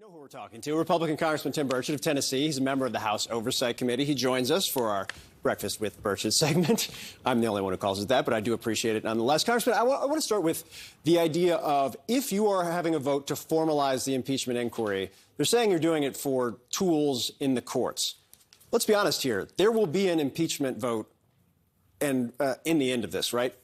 Know who we're talking to. Republican Congressman Tim Burchett of Tennessee. He's a member of the House Oversight Committee. He joins us for our Breakfast with Burchett segment. I'm the only one who calls it that, but I do appreciate it nonetheless. Congressman, I want to start with the idea of if you are having a vote to formalize the impeachment inquiry, they're saying you're doing it for tools in the courts. Let's be honest here. There will be an impeachment vote and in the end of this, right?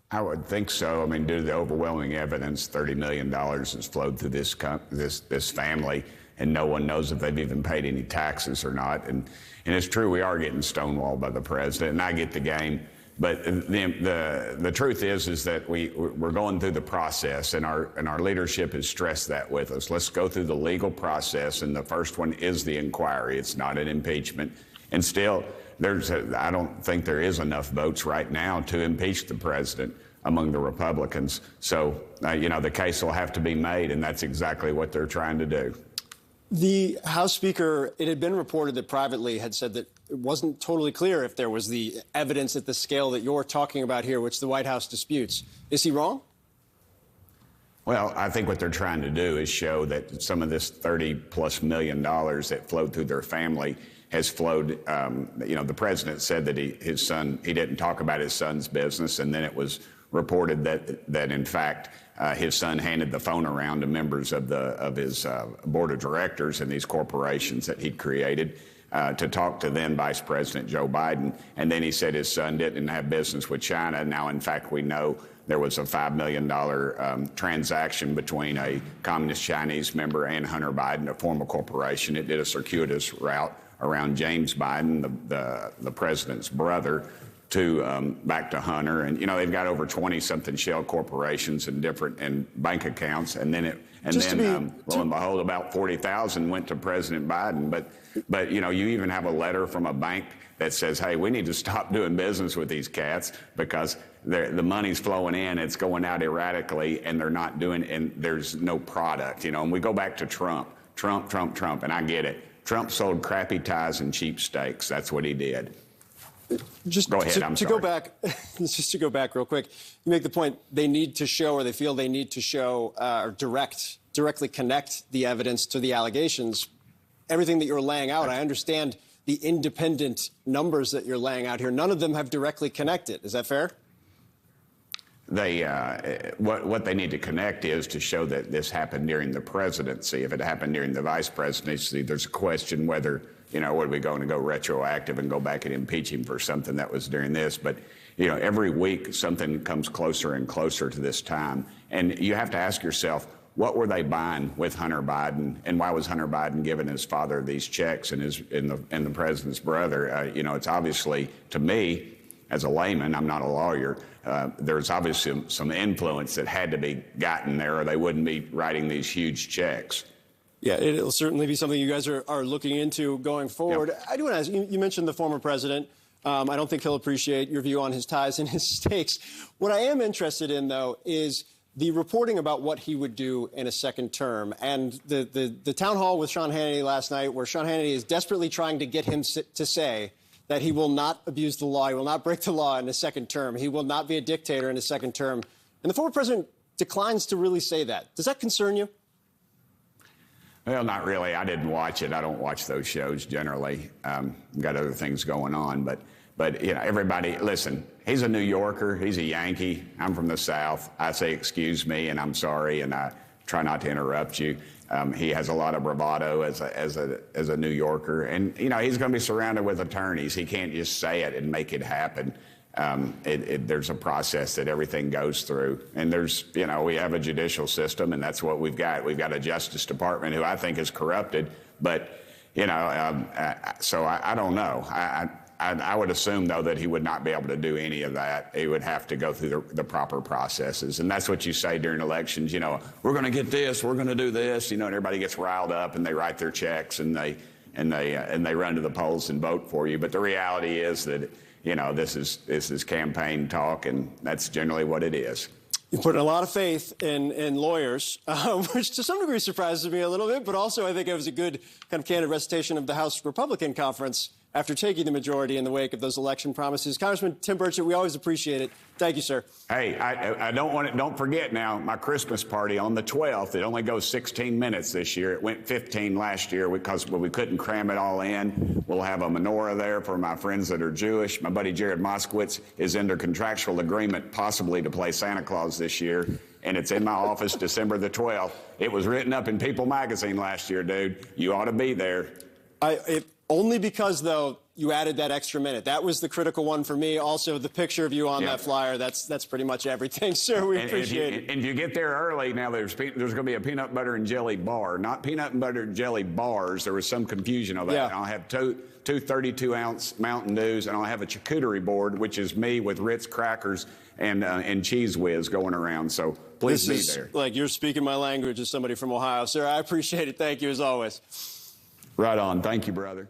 I would think so. I mean, due to the overwhelming evidence, $30 million has flowed through this family, and no one knows if they've even paid any taxes or not. And it's true, we are getting stonewalled by the president, and I get the game. But the truth is that we're going through the process, and our leadership has stressed that with us. Let's go through the legal process, and the first one is the inquiry. It's not an impeachment. And still, I don't think there is enough votes right now to impeach the president among the Republicans. So, the case will have to be made, and that's exactly what they're trying to do. The House Speaker, it had been reported that privately had said that it wasn't totally clear if there was the evidence at the scale that you're talking about here, which the White House disputes. Is he wrong? Well, I think what they're trying to do is show that some of this $30+ million that flowed through their family has flowed. The president said that he didn't talk about his son's business, and then it was reported that in fact his son handed the phone around to members of his board of directors in these corporations that he'd created to talk to then Vice President Joe Biden. And then he said his son didn't have business with China. Now, in fact, we know there was a $5 million transaction between a communist Chinese member and Hunter Biden, a former corporation. It did a circuitous route around James Biden, the president's brother, to back to Hunter. And, they've got over 20-something shell corporations and bank accounts. And then lo and behold, about 40,000 went to President Biden. But you even have a letter from a bank that says, hey, we need to stop doing business with these cats because the money's flowing in, it's going out erratically, and they're not doing, and there's no product, And we go back to Trump, and I get it. Trump sold crappy ties and cheap steaks. That's what he did. Just go ahead. To go back, just to go back real quick, you make the point they need to show, or they feel they need to show, or directly connect the evidence to the allegations. Everything that you're laying out, I understand the independent numbers that you're laying out here. None of them have directly connected. Is that fair? What they need to connect is to show that this happened during the presidency. If it happened during the vice presidency, there's a question whether, what are we going to go retroactive and go back and impeach him for something that was during this? But, every week something comes closer and closer to this time. And you have to ask yourself, what were they buying with Hunter Biden, and why was Hunter Biden giving his father these checks and the president's brother? It's obviously, to me, as a layman, I'm not a lawyer, there's obviously some influence that had to be gotten there, or they wouldn't be writing these huge checks. Yeah, it'll certainly be something you guys are looking into going forward. Yep. I do want to ask, you mentioned the former president. I don't think he'll appreciate your view on his ties and his stakes. What I am interested in, though, is the reporting about what he would do in a second term. And the town hall with Sean Hannity last night, where Sean Hannity is desperately trying to get him to say that he will not abuse the law, he will not break the law in a second term, he will not be a dictator in a second term. And the former president declines to really say that. Does that concern you? Well, not really. I didn't watch it. I don't watch those shows generally. Got other things going on. But everybody, listen, he's a New Yorker. He's a Yankee. I'm from the South. I say excuse me, and I'm sorry, and I try not to interrupt you. He has a lot of bravado as a New Yorker. And, he's going to be surrounded with attorneys. He can't just say it and make it happen. There's a process that everything goes through. And we have a judicial system, and that's what we've got. We've got a Justice Department who I think is corrupted. But, so I don't know. I would assume, though, that he would not be able to do any of that. He would have to go through the proper processes. And that's what you say during elections. We're going to get this, we're going to do this, and everybody gets riled up and they write their checks and they run to the polls and vote for you. But the reality is that, this is campaign talk, and that's generally what it is. You put a lot of faith in lawyers, which to some degree surprises me a little bit, but also I think it was a good kind of candid recitation of the House Republican Conference after taking the majority in the wake of those election promises. Congressman Tim Burchett, we always appreciate it. Thank you, sir. Hey, I don't forget now, my Christmas party on the 12th, it only goes 16 minutes this year. It went 15 last year because we couldn't cram it all in. We'll have a menorah there for my friends that are Jewish. My buddy Jared Moskowitz is under contractual agreement possibly to play Santa Claus this year. And it's in my office December the 12th. It was written up in People magazine last year, dude. You ought to be there. Only because, though, you added that extra minute. That was the critical one for me. Also, the picture of you on that flyer, that's pretty much everything, sir. We appreciate it. And if you get there early, now there's going to be a peanut butter and jelly bar, not peanut and butter and jelly bars. There was some confusion on that. Yeah. I'll have two 32-ounce Mountain Dews, and I'll have a charcuterie board, which is me with Ritz crackers and Cheese Whiz going around. So please be there. Like you're speaking my language as somebody from Ohio, sir. I appreciate it. Thank you, as always. Right on. Thank you, brother.